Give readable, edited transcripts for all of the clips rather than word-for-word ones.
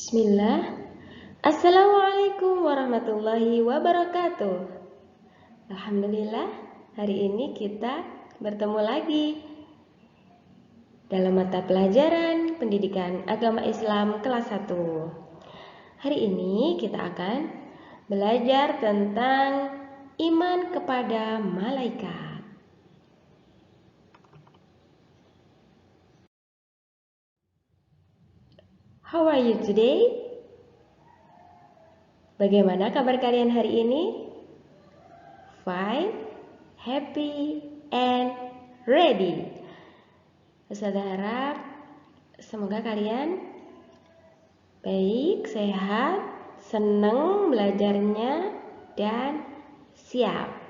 Bismillah. Assalamualaikum warahmatullahi wabarakatuh. Alhamdulillah, hari ini kita bertemu lagi dalam mata pelajaran Pendidikan Agama Islam kelas 1. Hari ini kita akan belajar tentang iman kepada malaikat. How are you today? Bagaimana kabar kalian hari ini? Fine, happy, and ready. Ustazah harap semoga kalian baik, sehat, senang belajarnya, dan siap.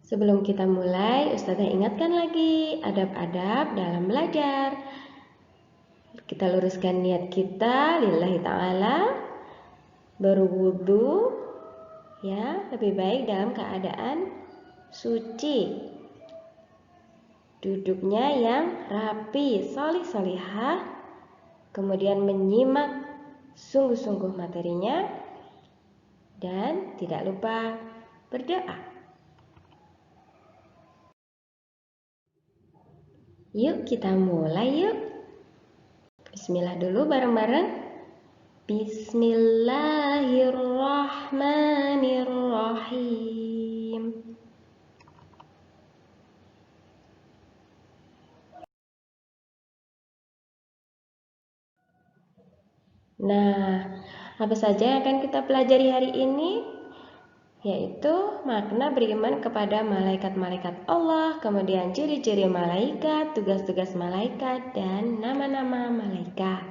Sebelum kita mulai, Ustazah ingatkan lagi adab-adab dalam belajar. Kita luruskan niat kita lillahi ta'ala, berwudu, ya, lebih baik dalam keadaan suci. Duduknya yang rapi, solih-solihah, kemudian menyimak sungguh-sungguh materinya, dan tidak lupa berdoa. Yuk kita mulai yuk. Bismillah dulu bareng-bareng. Bismillahirrahmanirrahim. Nah, apa saja yang akan kita pelajari hari ini? Yaitu makna beriman kepada malaikat-malaikat Allah, kemudian ciri-ciri malaikat, tugas-tugas malaikat, dan nama-nama malaikat.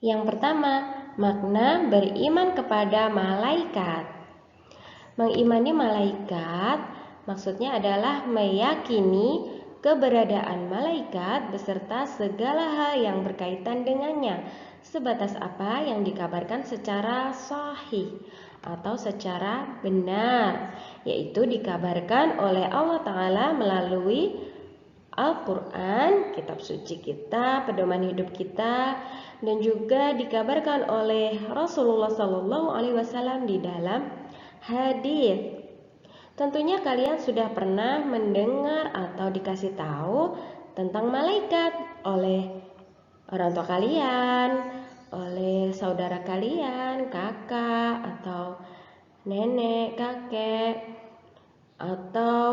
Yang pertama, makna beriman kepada malaikat. Mengimani malaikat maksudnya adalah meyakini keberadaan malaikat beserta segala hal yang berkaitan dengannya, sebatas apa yang dikabarkan secara sahih atau secara benar, yaitu dikabarkan oleh Allah Ta'ala melalui Al-Quran, kitab suci kita, pedoman hidup kita, dan juga dikabarkan oleh Rasulullah SAW di dalam hadis. Tentunya kalian sudah pernah mendengar atau dikasih tahu tentang malaikat oleh orang tua kalian, oleh saudara kalian, kakak atau nenek, kakek, atau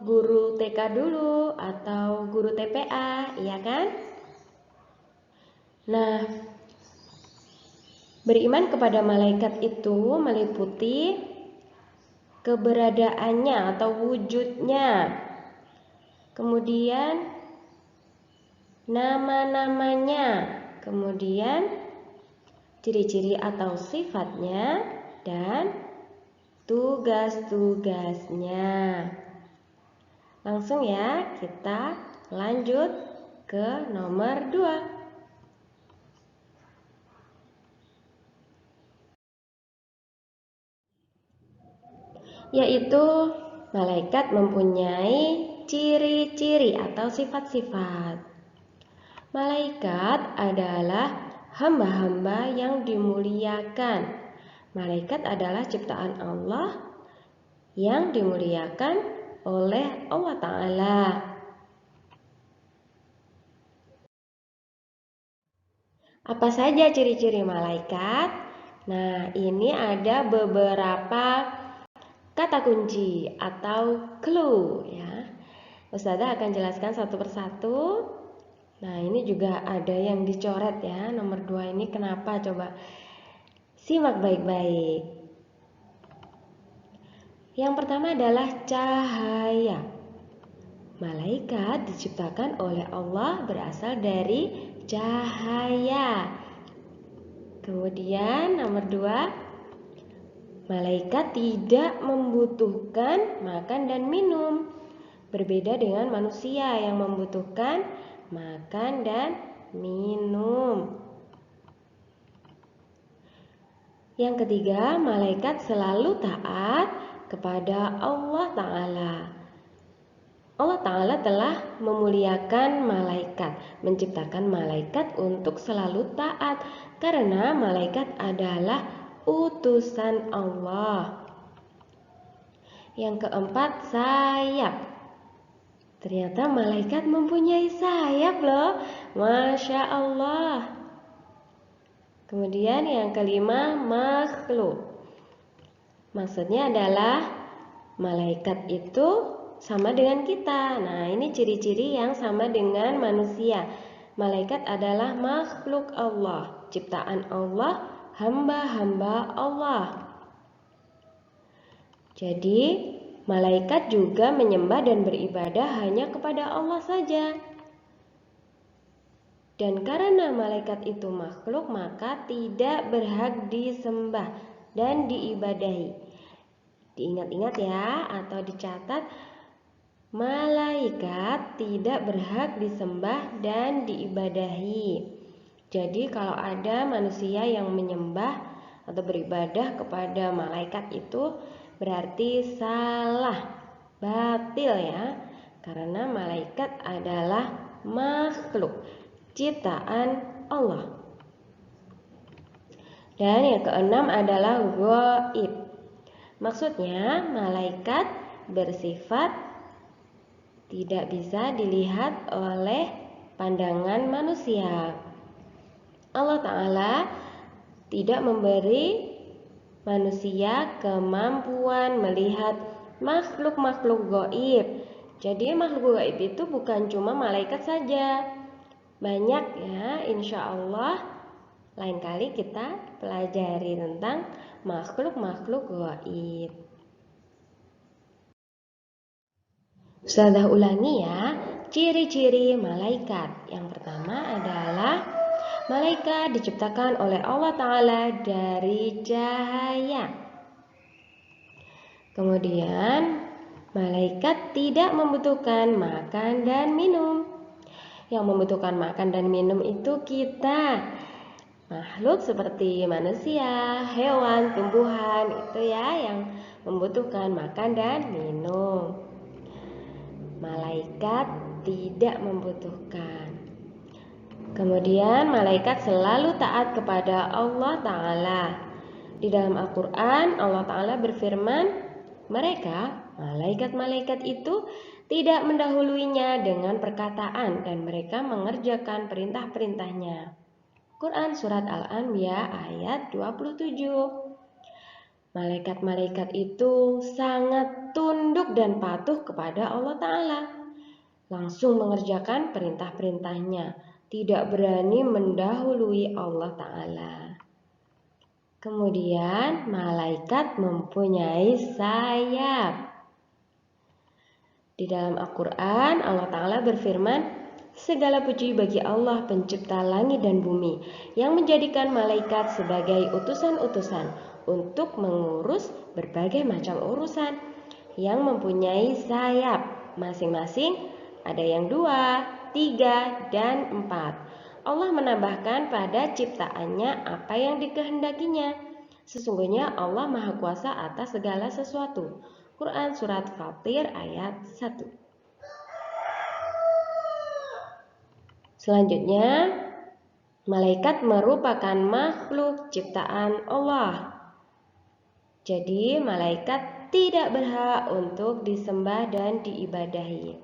guru TK dulu, atau guru TPA, iya kan? Nah, beriman kepada malaikat itu meliputi keberadaannya atau wujudnya, kemudian nama-namanya, kemudian ciri-ciri atau sifatnya, dan tugas-tugasnya. Langsung ya, kita lanjut ke nomor 2. Yaitu malaikat mempunyai ciri-ciri atau sifat-sifat. Malaikat adalah hamba-hamba yang dimuliakan. Malaikat adalah ciptaan Allah yang dimuliakan oleh Allah Ta'ala. Apa saja ciri-ciri malaikat? Nah, ini ada beberapa kata kunci atau clue ya. Ustazah akan jelaskan satu persatu. Nah, ini juga ada yang dicoret ya. Nomor 2 ini kenapa? Coba simak baik-baik. Yang pertama adalah cahaya. Malaikat diciptakan oleh Allah berasal dari cahaya. Kemudian nomor 2, malaikat tidak membutuhkan makan dan minum. Berbeda dengan manusia yang membutuhkan makan dan minum. Yang ketiga, malaikat selalu taat kepada Allah Ta'ala. Allah Ta'ala telah memuliakan malaikat, menciptakan malaikat untuk selalu taat, karena malaikat adalah utusan Allah. Yang keempat, sayap. Ternyata malaikat mempunyai sayap loh, Masya Allah. Kemudian yang kelima, makhluk. Maksudnya adalah malaikat itu sama dengan kita. Nah, ini ciri-ciri yang sama dengan manusia. Malaikat adalah makhluk Allah, ciptaan Allah, hamba-hamba Allah. Jadi, malaikat juga menyembah dan beribadah hanya kepada Allah saja. Dan karena malaikat itu makhluk, maka tidak berhak disembah dan diibadahi. Diingat-ingat ya, atau dicatat, malaikat tidak berhak disembah dan diibadahi. Jadi kalau ada manusia yang menyembah atau beribadah kepada malaikat itu berarti salah, batil ya. Karena malaikat adalah makhluk ciptaan Allah. Dan yang keenam adalah ghaib. Maksudnya malaikat bersifat tidak bisa dilihat oleh pandangan manusia. Allah Ta'ala tidak memberi manusia kemampuan melihat makhluk-makhluk ghaib. Jadi makhluk ghaib itu bukan cuma malaikat saja. Banyak ya, insya Allah lain kali kita pelajari tentang makhluk-makhluk ghaib. Ustazah ulangi ya, ciri-ciri malaikat. Yang pertama adalah malaikat diciptakan oleh Allah Ta'ala dari cahaya. Kemudian malaikat tidak membutuhkan makan dan minum. Yang membutuhkan makan dan minum itu kita, makhluk seperti manusia, hewan, tumbuhan, itu ya yang membutuhkan makan dan minum. Malaikat tidak membutuhkan. Kemudian malaikat selalu taat kepada Allah Ta'ala. Di dalam Al-Quran Allah Ta'ala berfirman, mereka, malaikat-malaikat itu tidak mendahuluinya dengan perkataan dan mereka mengerjakan perintah-perintahnya. Quran Surat Al-Anbiya ayat 27. Malaikat-malaikat itu sangat tunduk dan patuh kepada Allah Ta'ala. Langsung mengerjakan perintah-perintahnya, tidak berani mendahului Allah Ta'ala. Kemudian malaikat mempunyai sayap. Di dalam Al-Quran Allah Ta'ala berfirman, segala puji bagi Allah pencipta langit dan bumi yang menjadikan malaikat sebagai utusan-utusan untuk mengurus berbagai macam urusan, yang mempunyai sayap masing-masing, ada yang 2, 3, dan 4. Allah menambahkan pada ciptaannya apa yang dikehendakinya. Sesungguhnya Allah Maha Kuasa atas segala sesuatu. Quran Surat Fatir ayat 1. Selanjutnya, malaikat merupakan makhluk ciptaan Allah. Jadi malaikat tidak berhak untuk disembah dan diibadahi.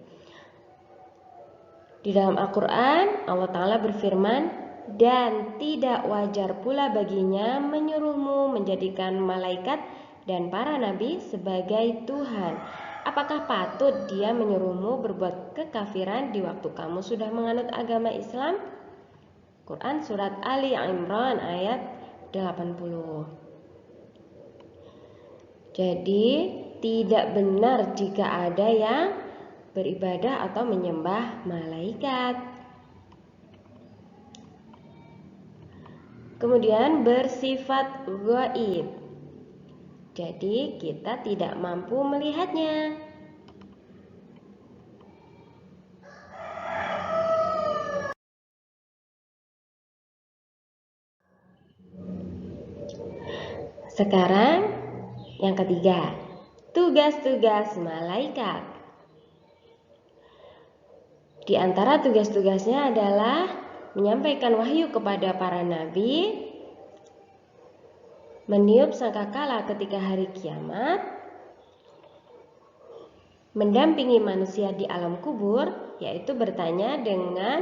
Di dalam Al-Quran Allah Ta'ala berfirman, dan tidak wajar pula baginya menyuruhmu menjadikan malaikat dan para nabi sebagai Tuhan. Apakah patut dia menyuruhmu berbuat kekafiran di waktu kamu sudah menganut agama Islam? Quran Surat Ali Imran ayat 80. Jadi tidak benar jika ada yang beribadah atau menyembah malaikat. Kemudian bersifat ghaib. Jadi kita tidak mampu melihatnya. Sekarang yang ketiga, tugas-tugas malaikat. Di antara tugas-tugasnya adalah menyampaikan wahyu kepada para nabi, meniup sangkakala ketika hari kiamat, mendampingi manusia di alam kubur, yaitu bertanya dengan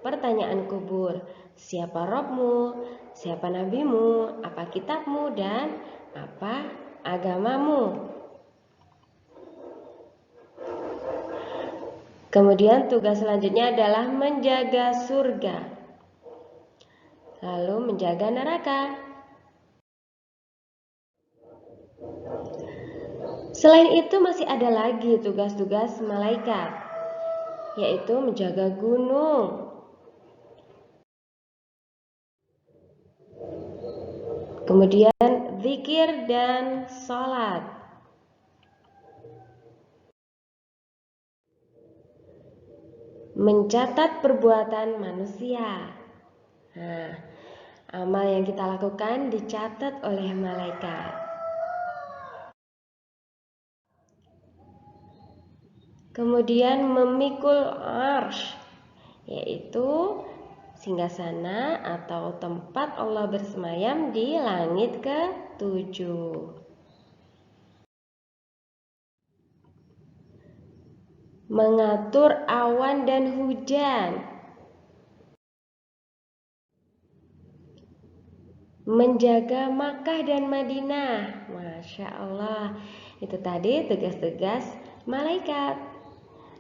pertanyaan kubur. Siapa Robmu? Siapa nabimu? Apa kitabmu? Dan apa agamamu? Kemudian tugas selanjutnya adalah menjaga surga, lalu menjaga neraka. Selain itu masih ada lagi tugas-tugas malaikat, yaitu menjaga gunung, kemudian zikir dan sholat, mencatat perbuatan manusia. Nah, amal yang kita lakukan dicatat oleh malaikat. Kemudian memikul arsy, yaitu singgasana atau tempat Allah bersemayam di langit ke-7. Mengatur awan dan hujan, menjaga Makkah dan Madinah. Masya Allah, itu tadi tugas-tugas malaikat.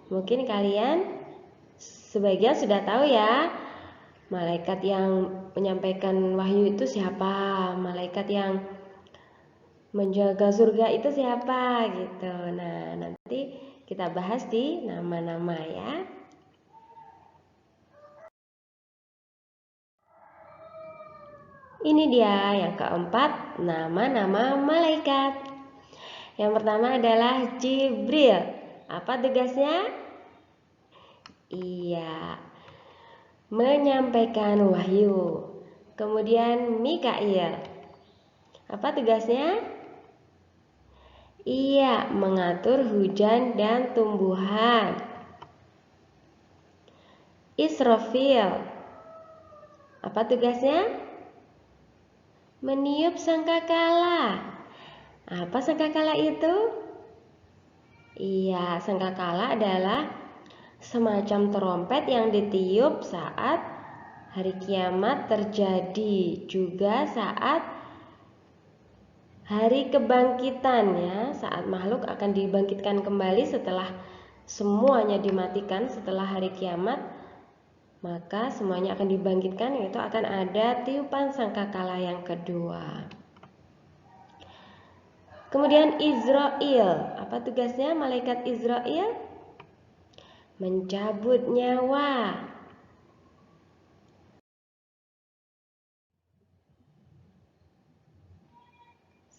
Mungkin kalian sebagian sudah tahu ya, malaikat yang menyampaikan wahyu itu siapa, malaikat yang menjaga surga itu siapa gitu. Nah, nanti kita bahas di nama-nama ya. Ini dia yang keempat, nama-nama malaikat. Yang pertama adalah Jibril. Apa tugasnya? Iya, menyampaikan wahyu. Kemudian Mikail. Apa tugasnya? Iya, mengatur hujan dan tumbuhan. Israfil. Apa tugasnya? Meniup sangkakala. Apa sangkakala itu? Iya, sangkakala adalah semacam trompet yang ditiup saat hari kiamat terjadi, juga saat hari kebangkitan ya, saat makhluk akan dibangkitkan kembali setelah semuanya dimatikan setelah hari kiamat, maka semuanya akan dibangkitkan, yaitu akan ada tiupan sangkakala yang kedua. Kemudian Israel, apa tugasnya malaikat Israel? Mencabut nyawa.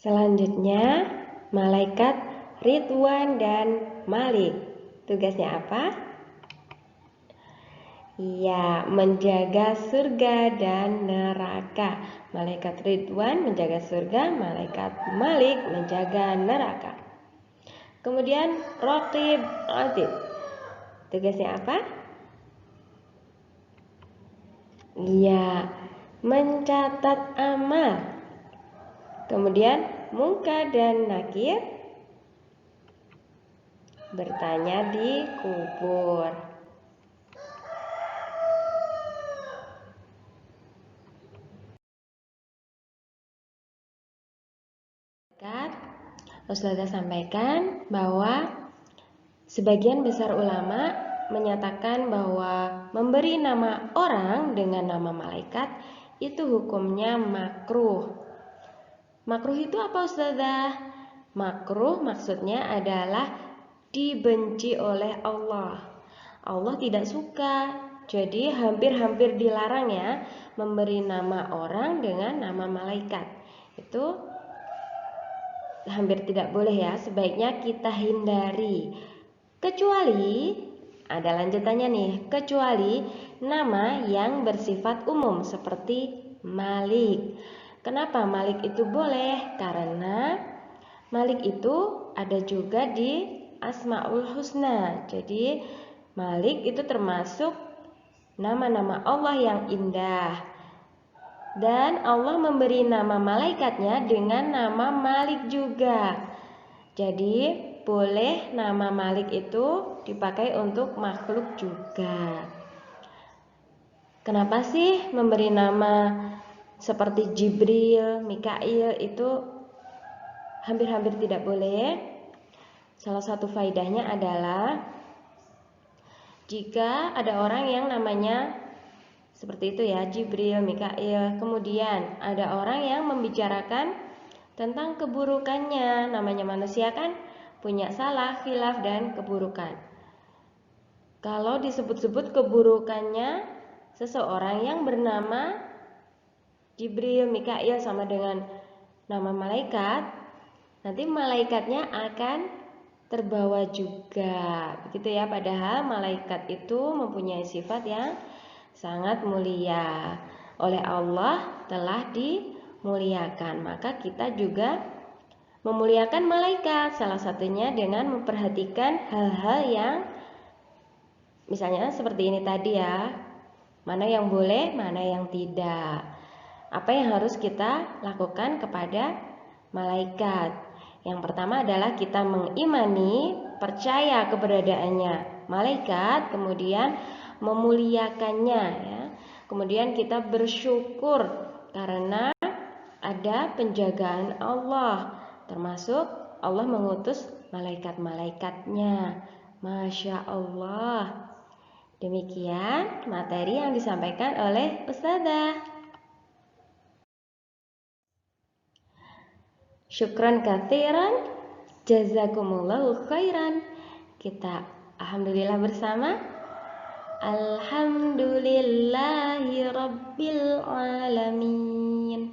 Selanjutnya, malaikat Ridwan dan Malik. Tugasnya apa? Iya, menjaga surga dan neraka. Malaikat Ridwan menjaga surga, malaikat Malik menjaga neraka. Kemudian Raqib Atid. Tugasnya apa? Iya, mencatat amal. Kemudian Munkar dan Nakir bertanya di kubur. Ustazah sampaikan bahwa sebagian besar ulama menyatakan bahwa memberi nama orang dengan nama malaikat itu hukumnya makruh. Makruh itu apa Ustazah? Makruh maksudnya adalah dibenci oleh Allah. Allah tidak suka. Jadi hampir-hampir dilarang ya memberi nama orang dengan nama malaikat. Itu hampir tidak boleh ya, sebaiknya kita hindari. Kecuali, ada lanjutannya nih, kecuali nama yang bersifat umum seperti Malik. Kenapa Malik itu boleh? Karena Malik itu ada juga di Asmaul Husna. Jadi Malik itu termasuk nama-nama Allah yang indah. Dan Allah memberi nama malaikatnya dengan nama Malik juga. Jadi boleh nama Malik itu dipakai untuk makhluk juga. Kenapa sih memberi nama seperti Jibril, Mikail itu hampir-hampir tidak boleh? Salah satu faedahnya adalah jika ada orang yang namanya seperti itu ya, Jibril, Mikail, kemudian ada orang yang membicarakan tentang keburukannya. Namanya manusia kan punya salah, khilaf, dan keburukan. Kalau disebut-sebut keburukannya seseorang yang bernama Jibril, Mikail sama dengan nama malaikat, nanti malaikatnya akan terbawa juga. Begitu ya, padahal malaikat itu mempunyai sifat yang sangat mulia. Oleh Allah telah dimuliakan. Maka kita juga memuliakan malaikat, salah satunya dengan memperhatikan hal-hal yang misalnya seperti ini tadi ya. Mana yang boleh, mana yang tidak. Apa yang harus kita lakukan kepada malaikat? Yang pertama adalah kita mengimani, percaya keberadaannya malaikat, kemudian memuliakannya ya. Kemudian kita bersyukur karena ada penjagaan Allah, termasuk Allah mengutus malaikat-malaikatnya. Masya Allah. Demikian materi yang disampaikan oleh Ustazah. Syukran katsiran, jazakumullahu khairan. Kita alhamdulillah bersama. Alhamdulillahi rabbil alamin.